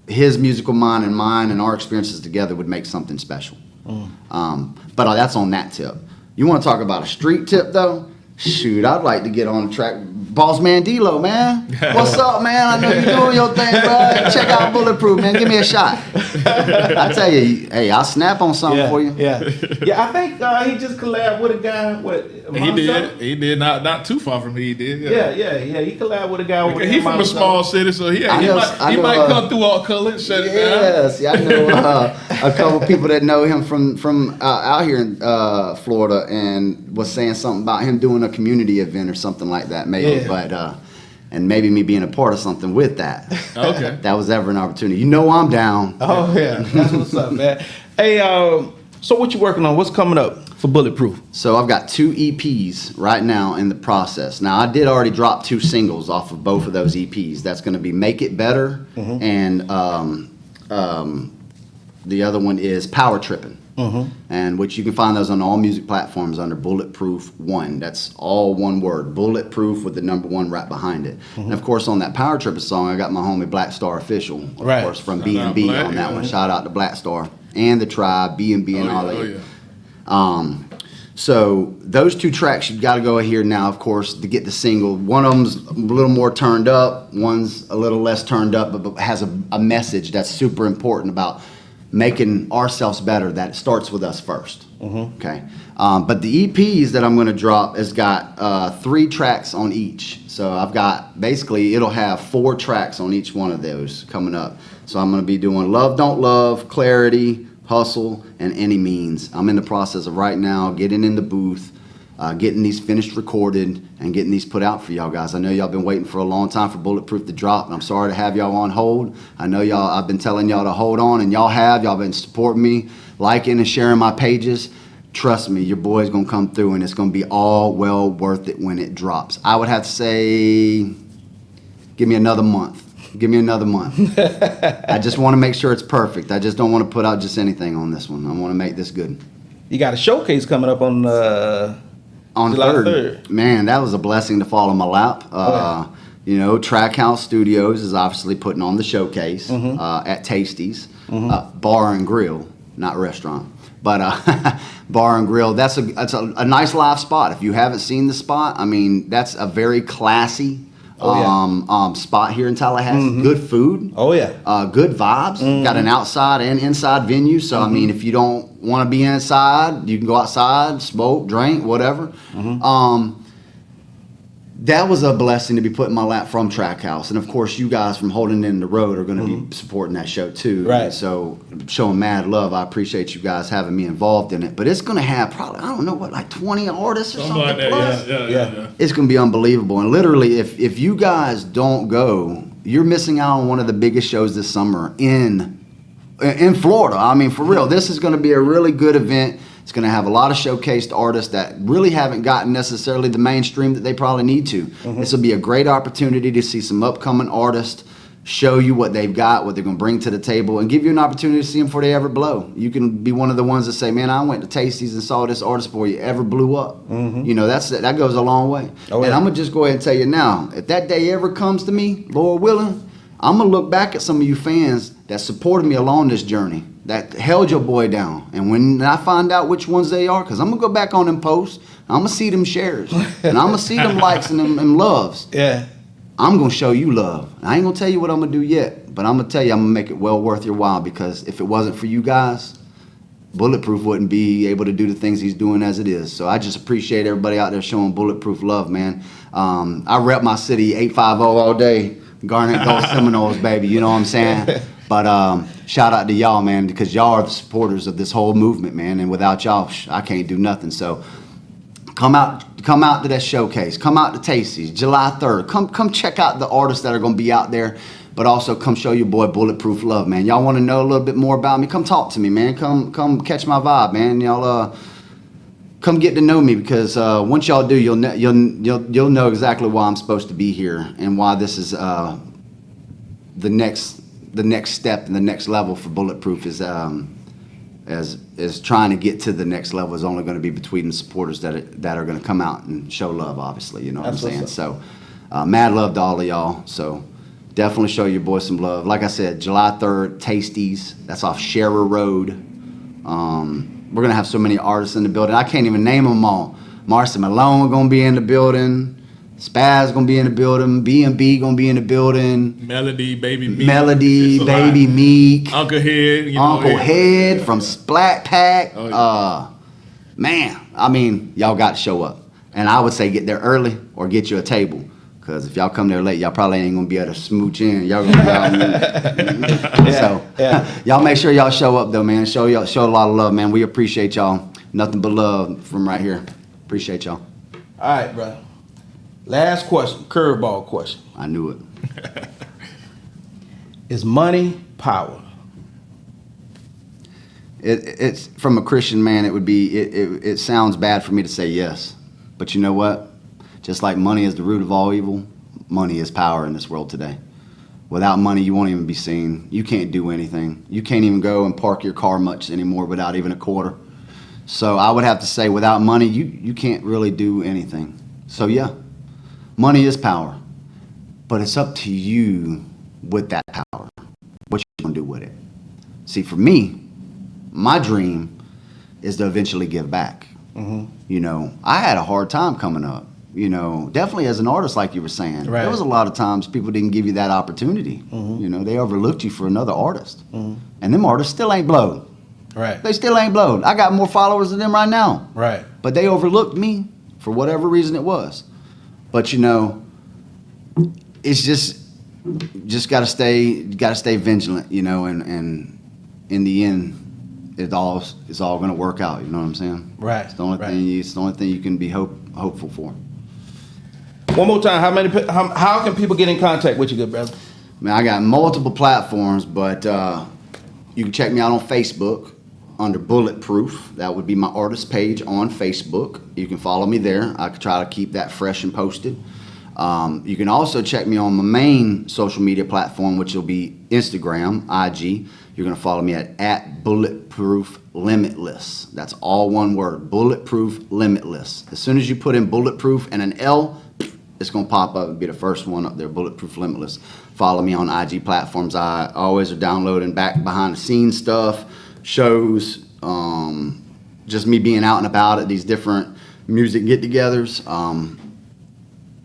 Speaker 1: his musical mind and mine and our experiences together would make something special. But that's on that tip. You want to talk about a street tip though? Shoot, I'd like to get on the track. Boss Man D-Lo, man. What's up, man? I know you're doing your thing, bro. Check out Bulletproof, man. Give me a shot. I tell you, hey, I'll snap on something for you.
Speaker 3: Yeah, I think he just collabed with a guy.
Speaker 4: He did not too far from me. He did.
Speaker 3: Yeah. He collabed with a guy over there.
Speaker 4: He's from a small city, so he might come through all color and shut it down.
Speaker 1: Yes, I know a couple people that know him from out here in Florida, and was saying something about him doing a community event or something like that, maybe.
Speaker 3: Yeah.
Speaker 1: But and maybe me being a part of something with that.
Speaker 4: Okay.
Speaker 1: That was ever an opportunity. I'm down.
Speaker 3: Oh yeah, that's what's up, man. Hey, so what you working on? What's coming up for Bulletproof?
Speaker 1: So I've got 2 EPs right now in the process. Now I did already drop 2 singles off of both of those EPs. That's going to be "Make It Better" and the other one is "Power Trippin'." And which you can find those on all music platforms under Bulletproof 1. That's all one word, Bulletproof with the number 1 right behind it. And of course on that Power Trippin' song, I got my homie Black Star Official, of course, from B&B on that one. Shout out to Black Star and the Tribe, B&B and all that. So those 2 tracks, you've got to go here now, of course, to get the single. One of them's a little more turned up, one's a little less turned up, but has a message that's super important about making ourselves better. That starts with us first. Okay. But the EPs that I'm going to drop has got 3 tracks on each. So I've got, basically, it'll have 4 tracks on each one of those coming up. So I'm going to be doing Love Don't Love, Clarity, Hustle, and Any Means. I'm in the process of right now getting in the booth, getting these finished recorded, and getting these put out for y'all guys. I know y'all been waiting for a long time for Bulletproof to drop, and I'm sorry to have y'all on hold. I know I've been telling y'all to hold on, and y'all been supporting me, liking and sharing my pages. Trust me, your boy's gonna come through, and it's gonna be all well worth it when it drops. I would have to say, give me another month. Give me another month. I just want to make sure it's perfect. I just don't want to put out just anything on this one. I want to make this good.
Speaker 3: You got a showcase coming up on July 3rd.
Speaker 1: Man, that was a blessing to fall in my lap. You know, Track House Studios is obviously putting on the showcase at Tasty's Bar and Grill, not restaurant, but Bar and Grill. That's a nice live spot. If you haven't seen the spot, I mean, that's a very classy spot here in Tallahassee. Good food.
Speaker 3: Oh yeah.
Speaker 1: Good vibes. Got an outside and inside venue. So I mean, if you don't want to be inside, you can go outside, smoke, drink, whatever. That was a blessing to be put in my lap from Track House, and of course, you guys from Holding in the Road are going to be supporting that show too.
Speaker 3: Right.
Speaker 1: So showing mad love. I appreciate you guys having me involved in it. But it's going to have probably, I don't know what, like 20 artists or something.
Speaker 4: Like that.
Speaker 1: Plus.
Speaker 4: Yeah.
Speaker 1: It's going to be unbelievable. And literally, if you guys don't go, you're missing out on one of the biggest shows this summer in Florida. I mean, for real, this is going to be a really good event. It's going to have a lot of showcased artists that really haven't gotten necessarily the mainstream that they probably need to. This will be a great opportunity to see some upcoming artists show you what they've got, what they're going to bring to the table, and give you an opportunity to see them before they ever blow. You can be one of the ones that say, man, I went to Tasty's and saw this artist before you ever blew up. You know, that goes a long way. And I'm going to just go ahead and tell you now, if that day ever comes to me, Lord willing, I'm going to look back at some of you fans that supported me along this journey, that held your boy down. And when I find out which ones they are, because I'm going to go back on them posts, I'm going to see them shares, and I'm going to see them likes and them loves.
Speaker 3: Yeah.
Speaker 1: I'm going to show you love. I ain't going to tell you what I'm going to do yet, but I'm going to tell you I'm going to make it well worth your while, because if it wasn't for you guys, Bulletproof wouldn't be able to do the things he's doing as it is. So I just appreciate everybody out there showing Bulletproof love, man. I rep my city 850 all day. Garnet Gold Seminoles, baby. You know what I'm saying? But shout out to y'all, man, because y'all are the supporters of this whole movement, man. And without y'all, I can't do nothing. So come out to that showcase. Come out to Tasty's, July 3rd. Come check out the artists that are going to be out there. But also come show your boy Bulletproof love, man. Y'all want to know a little bit more about me? Come talk to me, man. Come catch my vibe, man. Y'all come get to know me, because once y'all do, you'll know exactly why I'm supposed to be here and why this is the next step and the next level for Bulletproof is trying to get to the next level is only going to be between the supporters that are going to come out and show love. Obviously, you know what I'm saying. So mad love to all of y'all. So definitely show your boy some love. Like I said, July 3rd, Tasty's. That's off Scherer Road. We're gonna have so many artists in the building. I can't even name them all. Marcy Malone gonna be in the building. Spaz gonna be in the building. B&B gonna be in the building.
Speaker 4: Melody, Baby Meek.
Speaker 1: Meek.
Speaker 4: Uncle Head.
Speaker 1: Uncle Head from Splat Pack.
Speaker 4: Oh, yeah.
Speaker 1: Man, I mean, y'all got to show up. And I would say get there early or get you a table. Because if y'all come there late, y'all probably ain't going to be able to smooch in. Y'all going to be So, y'all make sure y'all show up, though, man. Show a lot of love, man. We appreciate y'all. Nothing but love from right here. Appreciate y'all.
Speaker 3: All right, bro. Last question, curveball question.
Speaker 1: I knew it.
Speaker 3: Is money power?
Speaker 1: It's from a Christian man. It would be. It sounds bad for me to say yes, but you know what? Just like money is the root of all evil, money is power in this world today. Without money, you won't even be seen. You can't do anything. You can't even go and park your car much anymore without even a quarter. So I would have to say, without money, you can't really do anything. So yeah, money is power, but it's up to you with that power. What you gonna do with it? See, for me, my dream is to eventually give back. You know, I had a hard time coming up. You know, definitely as an artist, like you were saying,
Speaker 3: Right.
Speaker 1: there was a lot of times people didn't give you that opportunity. You know, they overlooked you for another artist, and them artists still ain't blowed.
Speaker 3: Right.
Speaker 1: They still ain't blowed. I got more followers than them right now.
Speaker 3: Right.
Speaker 1: But they overlooked me for whatever reason it was. But you know, it's just gotta stay vigilant. You know, and in the end, it's all gonna work out. You know what I'm saying?
Speaker 3: Right.
Speaker 1: It's the only
Speaker 3: Right.
Speaker 1: thing. It's the only thing you can be hopeful for.
Speaker 3: One more time, how can people get in contact with you, good brother?
Speaker 1: Man, I got multiple platforms, but you can check me out on Facebook under Bulletproof. That would be my artist page on Facebook. You can follow me there. I try to keep that fresh and posted. You can also check me on my main social media platform, which will be Instagram, IG. You're going to follow me at Bulletproof Limitless. That's all one word, Bulletproof Limitless. As soon as you put in Bulletproof and an L, it's going to pop up and be the first one up there, Bulletproof Limitless. Follow me on IG platforms. I always are downloading back behind the scenes stuff, shows, just me being out and about at these different music get-togethers.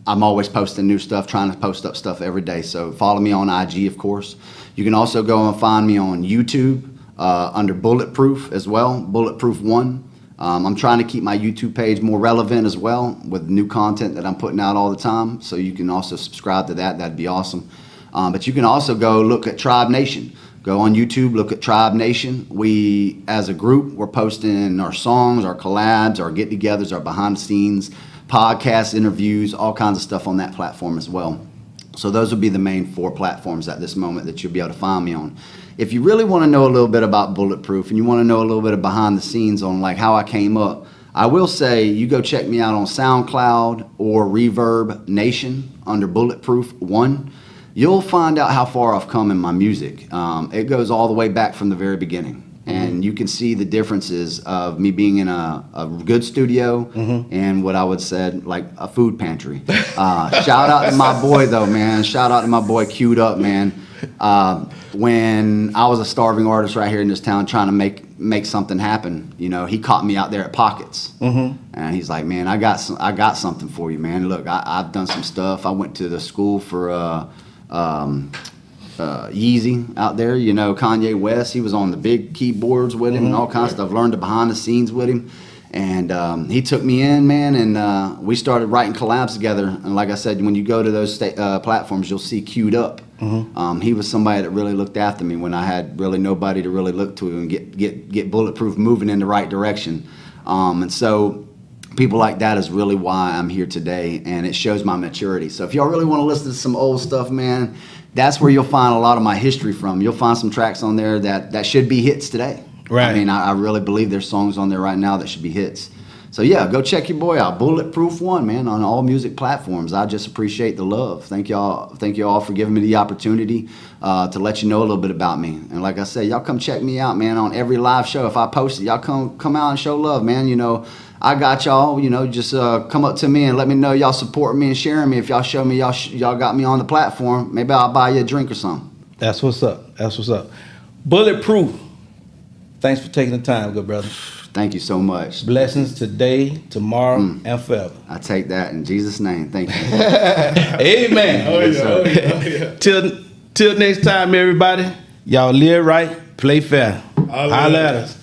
Speaker 1: I'm always posting new stuff, trying to post up stuff every day. So follow me on IG, of course. You can also go and find me on YouTube under Bulletproof as well, Bulletproof 1. I'm trying to keep my YouTube page more relevant as well with new content that I'm putting out all the time. So you can also subscribe to that. That'd be awesome. But you can also go look at Tribe Nation. Go on YouTube, look at Tribe Nation. We, as a group, we're posting our songs, our collabs, our get-togethers, our behind-the-scenes podcasts, interviews, all kinds of stuff on that platform as well. So those would be the main 4 platforms at this moment that you'll be able to find me on. If you really want to know a little bit about Bulletproof and you want to know a little bit of behind the scenes on like how I came up, I will say you go check me out on SoundCloud or Reverb Nation under Bulletproof 1. You'll find out how far I've come in my music. It goes all the way back from the very beginning. And you can see the differences of me being in a good studio and what I would say like a food pantry. Shout out to my boy though, man. Shout out to my boy Queued Up, man. When I was a starving artist right here in this town trying to make something happen, you know, he caught me out there at Pockets. And he's like, man, I got something for you, man. Look, I've done some stuff. I went to the school for Yeezy out there, you know, Kanye West. He was on the big keyboards with him and all kinds of stuff. Learned the behind the scenes with him. And he took me in, man, and we started writing collabs together. And like I said, when you go to those platforms, you'll see Queued Up. He was somebody that really looked after me when I had really nobody to really look to and get Bulletproof moving in the right direction. And so people like that is really why I'm here today, and it shows my maturity. So if y'all really want to listen to some old stuff, man, that's where you'll find a lot of my history from. You'll find some tracks on there that should be hits today.
Speaker 3: Right.
Speaker 1: I mean, I really believe there's songs on there right now that should be hits. So yeah, go check your boy out, Bulletproof 1, man, on all music platforms. I just appreciate the love. Thank y'all for giving me the opportunity to let you know a little bit about me. And like I said, y'all come check me out, man, on every live show. If I post it, y'all come out and show love, man. You know, I got y'all. You know, just come up to me and let me know y'all supporting me and sharing me. If y'all show me y'all got me on the platform, maybe I'll buy you a drink or something.
Speaker 3: That's what's up. That's what's up. Bulletproof. Thanks for taking the time, good brother.
Speaker 1: Thank you so much.
Speaker 3: Blessings today, tomorrow, and forever.
Speaker 1: I take that in Jesus' name. Thank you.
Speaker 3: Amen.
Speaker 4: Oh, yeah.
Speaker 3: Till next time, everybody. Y'all live right, play fair. Holla at us.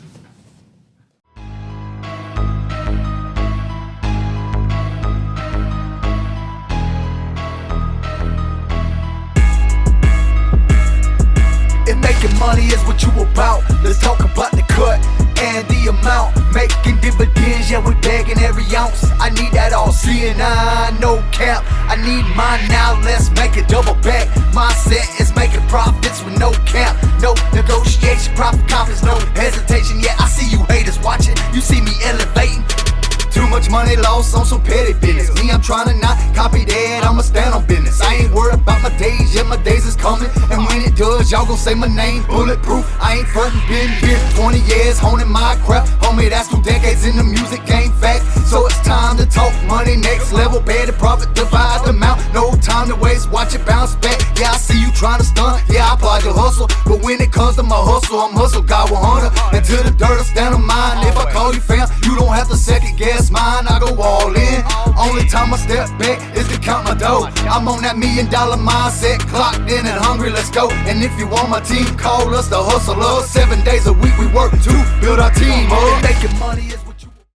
Speaker 5: If making money is what you about, let's talk about the cut and the amount. Making dividends, yeah, we bagging every ounce. I need that all seeing eye, no cap. I need mine now, let's make it double back. Mindset is making profits with no cap. No negotiation, profit confidence, no hesitation. Yeah, I see you haters watching, you see me elevating. Too much money lost on some petty business. Me, I'm trying to not copy that, I'ma stand on business. I ain't worried about my days, yeah, my days is coming. And when it does, y'all gon' say my name, Bulletproof. I ain't frontin', been here 20 years, honing my craft. Homie, that's 2 decades in the music game fact. So it's time to talk money, next level, better profit, divide them out. No time to waste, watch it bounce back. Yeah, I see you trying to stunt, yeah, I applaud your hustle. But when it comes to my hustle, I'm hustle, God 100. And to the dirt, I stand on mine. If I call you fam, you don't have to second guess. time I step back is to count my dough. I'm on that $1 million mindset, clocked in and hungry, let's go. And if you want my team, call us the hustlers. 7 days a week we work to build our team up. Making money is